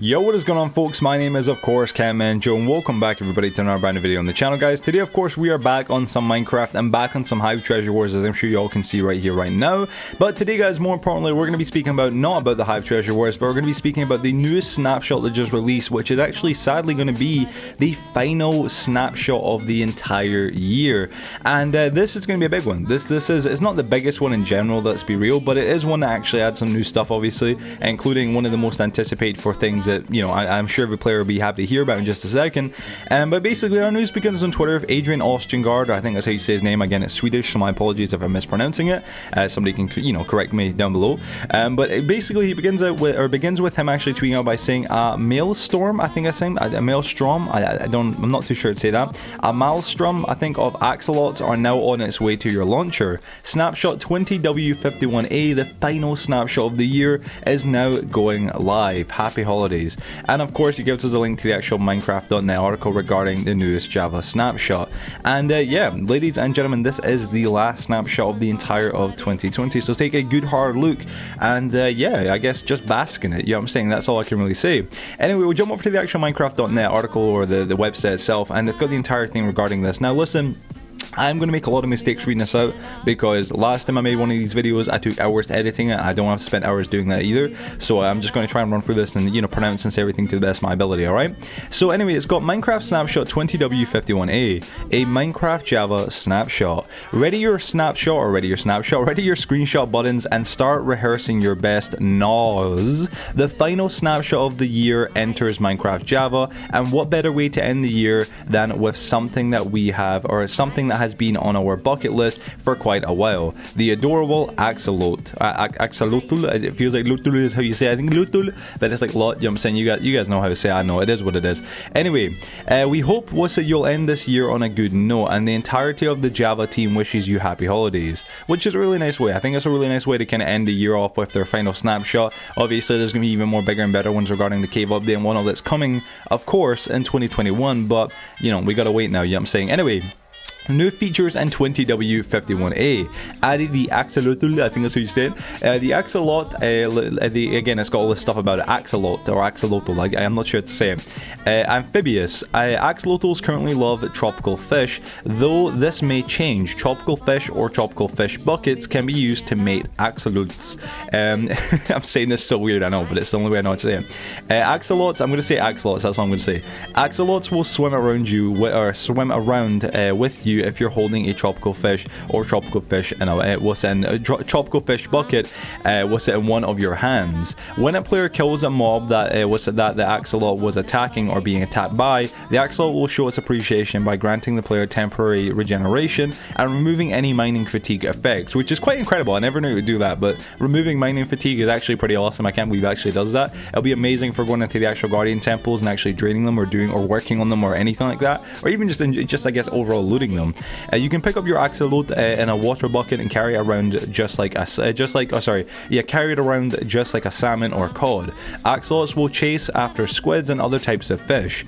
Yo, what is going on, folks? My name is, of course, Catmanjoe, and welcome back, everybody, to another brand new video on the channel, guys. Today, of course, we are back on some Minecraft and back on some Hive Treasure Wars, as I'm sure you all can see right here, right now. But today, guys, more importantly, we're going to be speaking about, not about the Hive Treasure Wars, but we're going to be speaking about the newest snapshot that just released, which is actually, sadly, going to be the final snapshot of the entire year. And this is going to be a big one. This is, it's not the biggest one in general, let's be real, but it is one that actually adds some new stuff, obviously, including one of the most anticipated for things that, you know, I'm sure every player will be happy to hear about in just a second. But basically, our news begins on Twitter with Adrian Ostengard. I think that's how you say his name. Again, it's Swedish, so my apologies if I'm mispronouncing it. Somebody can, you know, correct me down below. But basically, he begins with him actually tweeting out by saying a maelstrom. I think I saying a maelstrom. I'm not too sure to say that. A maelstrom, I think, of axolotls are now on its way to your launcher. Snapshot 20w51a, the final snapshot of the year, is now going live. Happy holidays. And of course, he gives us a link to the actual Minecraft.net article regarding the newest Java snapshot. And yeah, ladies and gentlemen, this is the last snapshot of the entire of 2020. So take a good hard look and yeah, I guess just bask in it. You know what I'm saying? That's all I can really say. Anyway, we'll jump over to the actual Minecraft.net article, or the website itself, and it's got the entire thing regarding this. Now listen, I'm going to make a lot of mistakes reading this out, because last time I made one of these videos, I took hours to editing it. I don't have to spend hours doing that either. So I'm just going to try and run through this and, you know, pronounce and say everything to the best of my ability, alright? So anyway, it's got Minecraft Snapshot 20w51a, a Minecraft Java snapshot. Ready your snapshot, or ready your snapshot, ready your screenshot buttons, and start rehearsing your best NOS. The final snapshot of the year enters Minecraft Java, and what better way to end the year than with something that we have, or something that has been on our bucket list for quite a while. The adorable Axolotl. Axolotl, it feels like Lutl is how you say it. I think Lutl, but it's like lot, you know what I'm saying? You guys know how to say it. I know, it is what it is. Anyway, we hope that you'll end this year on a good note, and the entirety of the Java team wishes you happy holidays, which is a really nice way. I think it's a really nice way to kind of end the year off with their final snapshot. Obviously, there's going to be even more bigger and better ones regarding the cave update and whatnot that's coming, of course, in 2021, but, you know, we gotta wait now, you know what I'm saying? Anyway, new features in 20w51a. Added the Axolotl, I think that's how you say it. The Axolotl, again, it's got all this stuff about it. Axolotl, or Axolotl, I'm not sure how to say it. Amphibious. Axolotls currently love tropical fish, though this may change. Tropical fish or tropical fish buckets can be used to mate axolotls. I'm saying this so weird, I know, but it's the only way I know how to say it. Axolotls, I'm going to say axolotls, that's what I'm going to say. Axolotls will swim around you, or swim around with you if you're holding a tropical fish or tropical fish in a tropical fish bucket in one of your hands. When a player kills a mob that the axolotl was attacking or being attacked by, the axolotl will show its appreciation by granting the player temporary regeneration and removing any mining fatigue effects, which is quite incredible. I never knew it would do that, but removing mining fatigue is actually pretty awesome. I can't believe it actually does that. It'll be amazing for going into the actual guardian temples and actually draining them, or working on them, or anything like that, or even just I guess overall looting them. You can pick up your axolotl in a water bucket and carry it around just like a salmon or cod. Axolotls will chase after squids and other types of fish.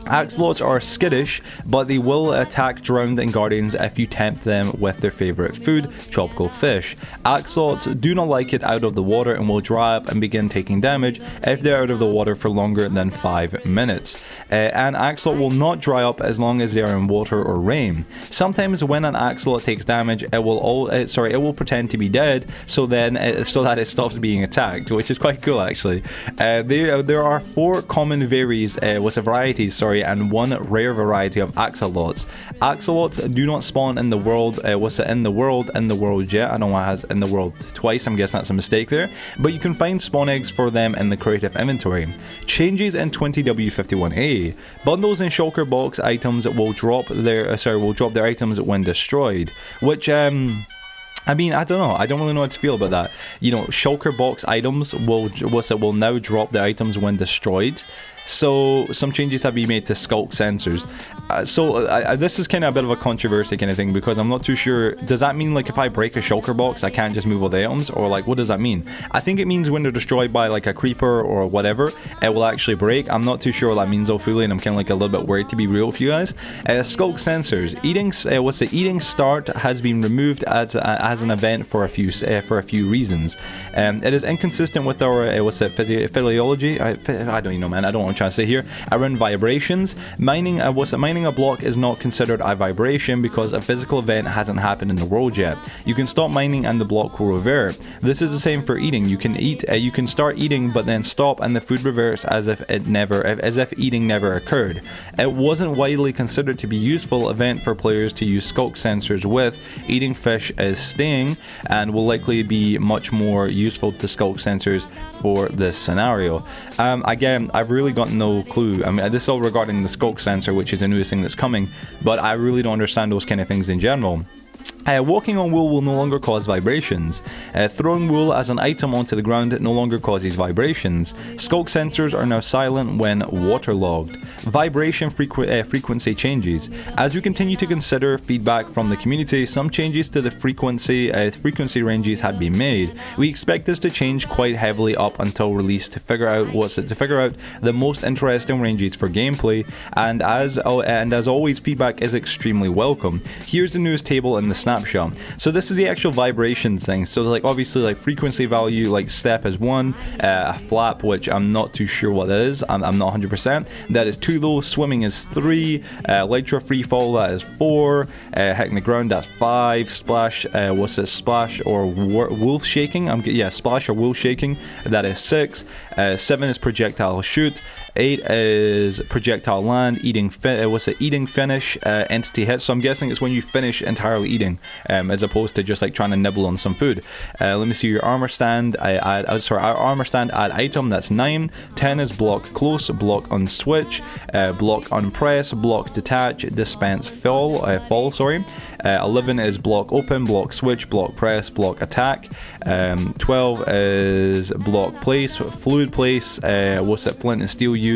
Axolotls are skittish, but they will attack drowned and guardians if you tempt them with their favorite food, tropical fish. Axolotls do not like it out of the water and will dry up and begin taking damage if they're out of the water for longer than 5 minutes. An axolotl will not dry up as long as they are in water or rain. Sometimes when an axolotl takes damage, it will pretend to be dead, so that it stops being attacked, which is quite cool actually. There are 4 common varieties, and 1 rare variety of axolotls. Axolotls do not spawn in the world. In the world yet. I know it has in the world twice. I'm guessing that's a mistake there. But you can find spawn eggs for them in the creative inventory. Changes in 20w51a. Bundles and shulker box items will drop their items when destroyed. Which I mean, I don't know. I don't really know how to feel about that. You know, shulker box items will now drop the items when destroyed. So some changes have been made to sculk sensors. This is kind of a bit of a controversy kind of thing, because I'm not too sure. Does that mean like if I break a shulker box, I can't just move all the items, or like what does that mean? I think it means when they're destroyed by like a creeper or whatever, it will actually break. I'm not too sure what that means though fully, and I'm kind of like a little bit worried, to be real with you guys. Sculk sensors. Eating start has been removed as an event for a few reasons. It is inconsistent with our physiology. I don't even know, man. I don't know what I'm trying to say here. Around vibrations, mining a block is not considered a vibration because a physical event hasn't happened in the world yet. You can stop mining and the block will revert. This is the same for eating. You can start eating but then stop and the food reverts as if eating never occurred. It wasn't widely considered to be a useful event for players to use sculk sensors with. Eating fish is staying and will likely be much more useful to sculk sensors for this scenario. Again, I've really got no clue. I mean, this is all regarding the sculk sensor, which is the newest thing that's coming, but I really don't understand those kind of things in general. Walking on wool will no longer cause vibrations. Throwing wool as an item onto the ground no longer causes vibrations. Sculk sensors are now silent when waterlogged. Vibration frequency changes. As we continue to consider feedback from the community, some changes to the frequency ranges have been made. We expect this to change quite heavily up until release to figure out the most interesting ranges for gameplay. And as always, feedback is extremely welcome. Here's the newest table in the snapshot. So this is the actual vibration thing. So like obviously like frequency value, like step is 1, flap, which I'm not too sure what that is. I'm not 100%. That is 2 low. Swimming is 3. Elytra free fall, that is 4. Hitting the ground, that's 5. Splash, what's this? Splash or wolf shaking? Splash or wolf shaking, that is 6. 7 is projectile shoot. 8 is projectile land. Eating finish, entity hit. So I'm guessing it's when you finish entirely eating, as opposed to just like trying to nibble on some food. Let me see your armor stand. Our armor stand add item, that's 9. 10 is block close, block on switch, block on press, block detach, dispense fall. 11 is block open, block switch, block press, block attack. 12 is block place, fluid place. Flint and steel use.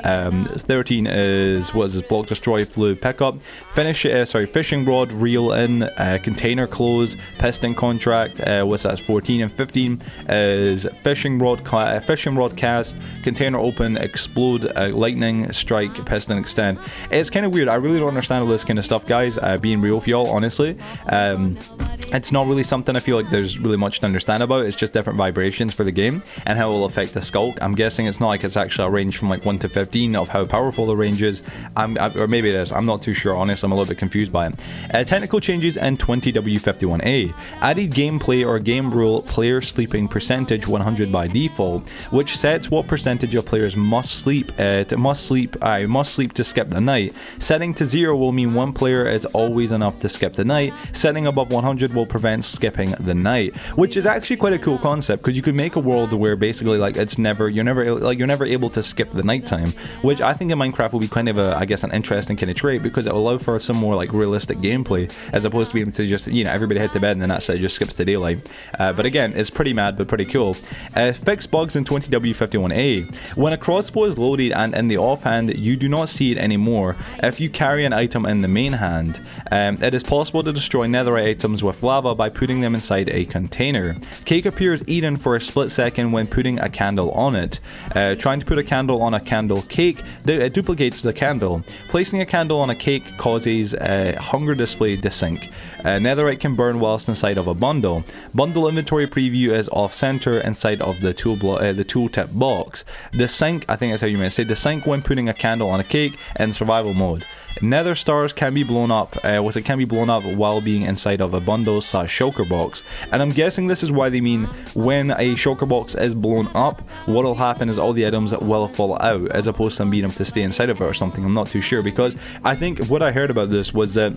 13 is block destroy, fluid pickup. Fishing rod, reel in, container close, piston contract. 14 and 15 is fishing rod cast, container open, explode, lightning strike, piston extend. It's kind of weird. I really don't understand all this kind of stuff, guys. Being real with y'all, honestly, it's not really something I feel like there's really much to understand about. It's just different vibrations for the game and how it will affect the sculk. I'm guessing it's not like it's actually a range from like 1 to 15 of how powerful the range is. Or maybe it is. I'm not too sure, honestly. I'm a little bit confused by it. Technical changes in 20w51a. Added gameplay or game rule player sleeping percentage 100 by default, which sets what percentage of players must sleep to skip the night. Setting to 0 will mean one player is always enough to skip the night. Setting above 100 will prevent skipping the night, which is actually quite a cool concept, because you could make a world where basically like you're never able to skip the nighttime, which I think in Minecraft will be kind of an interesting kind of trait, because it will allow for some more like realistic gameplay as opposed to being able to just everybody hit to bed and then that's it, just skips to daylight. But again, it's pretty mad but pretty cool. Fix bugs in 20w51a. When a crossbow is loaded and in the offhand, you do not see it anymore if you carry an item in the main hand. It is possible to destroy netherite items with lava by putting them inside a container. Cake appears eaten for a split second when putting a candle on it. Trying to put a candle on a candle cake duplicates the candle. Placing a candle on a cake causes a hunger display to sync. Netherite can burn whilst inside of a bundle. Bundle inventory preview is off center inside of the tooltip box. Desync, I think that's how you might say, desync when putting a candle on a cake in survival mode. Nether stars can be blown up. Can be blown up while being inside of a bundle / shulker box. And I'm guessing this is why they mean when a shulker box is blown up, what will happen is all the items will fall out, as opposed to them being able to stay inside of it or something. I'm not too sure, because I think what I heard about this was that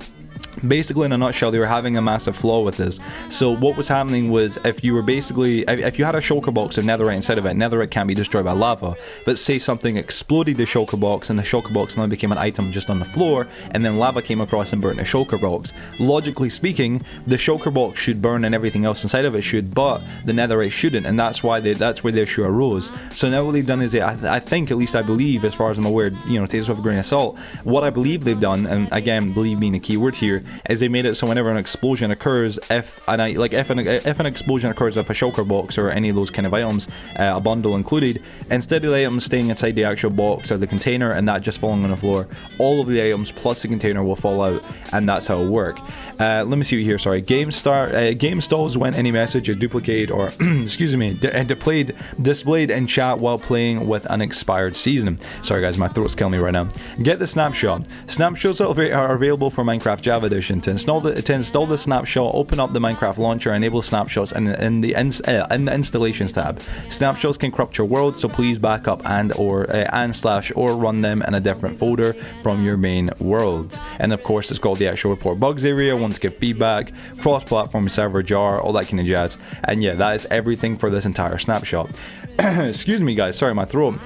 Basically, in a nutshell, they were having a massive flaw with this. So what was happening was, if you were basically, if you had a shulker box of netherite inside of it, netherite can't be destroyed by lava, but say something exploded the shulker box and the shulker box now became an item just on the floor, and then lava came across and burnt the shulker box. Logically speaking, the shulker box should burn and everything else inside of it should, but the netherite shouldn't, and that's why that's where the issue arose. So now what they've done is, I think, at least I believe, as far as I'm aware, you know, take this with a grain of salt, what I believe they've done, and again, believe being a key word here, is they made it so whenever an explosion occurs, if an explosion occurs with a shulker box or any of those kind of items, a bundle included, instead of the items staying inside the actual box or the container and that just falling on the floor, all of the items plus the container will fall out, and that's how it works. Let me see here, sorry. Game stalls when any message is duplicated or excuse me, displayed in chat while playing with an expired season. Sorry guys, my throat's killing me right now. Get the snapshot. Snapshots are available for Minecraft Java Edition. To install the snapshot, open up the Minecraft launcher, enable snapshots in the installations tab. Snapshots can corrupt your world, so please back up or run them in a different folder from your main worlds. And of course, it's called the actual report bugs area. Want to give feedback, cross-platform server jar, all that kind of jazz. And yeah, that is everything for this entire snapshot. Excuse me guys, sorry, my throat.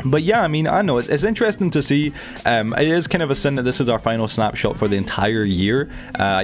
But yeah, I mean, I know it's interesting to see. It is kind of a sin that this is our final snapshot for the entire year.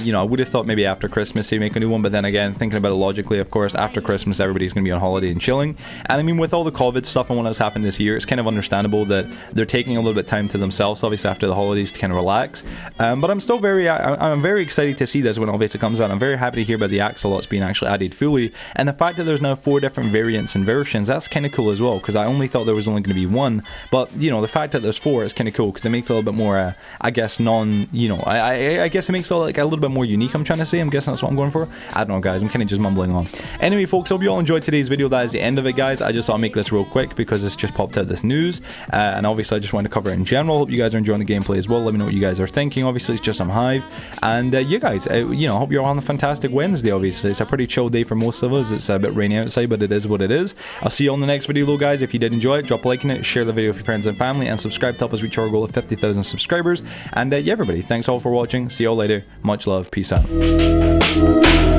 You know, I would have thought maybe after Christmas they make a new one, but then again, thinking about it logically, of course, after Christmas everybody's going to be on holiday and chilling. And I mean, with all the COVID stuff and what has happened this year, it's kind of understandable that they're taking a little bit of time to themselves, obviously after the holidays, to kind of relax. But I'm still I'm very excited to see this when it obviously comes out. I'm very happy to hear about the axolotls being actually added fully, and the fact that there's now 4 different variants and versions, that's kind of cool as well, because I only thought there was only going to be 1. But you know, the fact that there's 4 is kind of cool because it makes it a little bit more I guess I guess it makes it like a little bit more unique. I'm trying to say, I'm guessing that's what I'm going for. I don't know guys, I'm kind of just mumbling on. Anyway folks, hope you all enjoyed today's video. That is the end of it guys. I just thought I'd make this real quick because it's just popped out this news, and obviously I just wanted to cover it in general. Hope you guys are enjoying the gameplay as well. Let me know what you guys are thinking. Obviously it's just some Hive, and you guys, you know, hope you're on a fantastic Wednesday. Obviously it's a pretty chill day for most of us. It's a bit rainy outside, but it is what it is. I'll see you on the next video though guys. If you did enjoy it, drop a like in it, share the video with your friends and family, and subscribe to help us reach our goal of 50,000 subscribers. And yeah, everybody, thanks all for watching. See you all later. Much love. Peace out.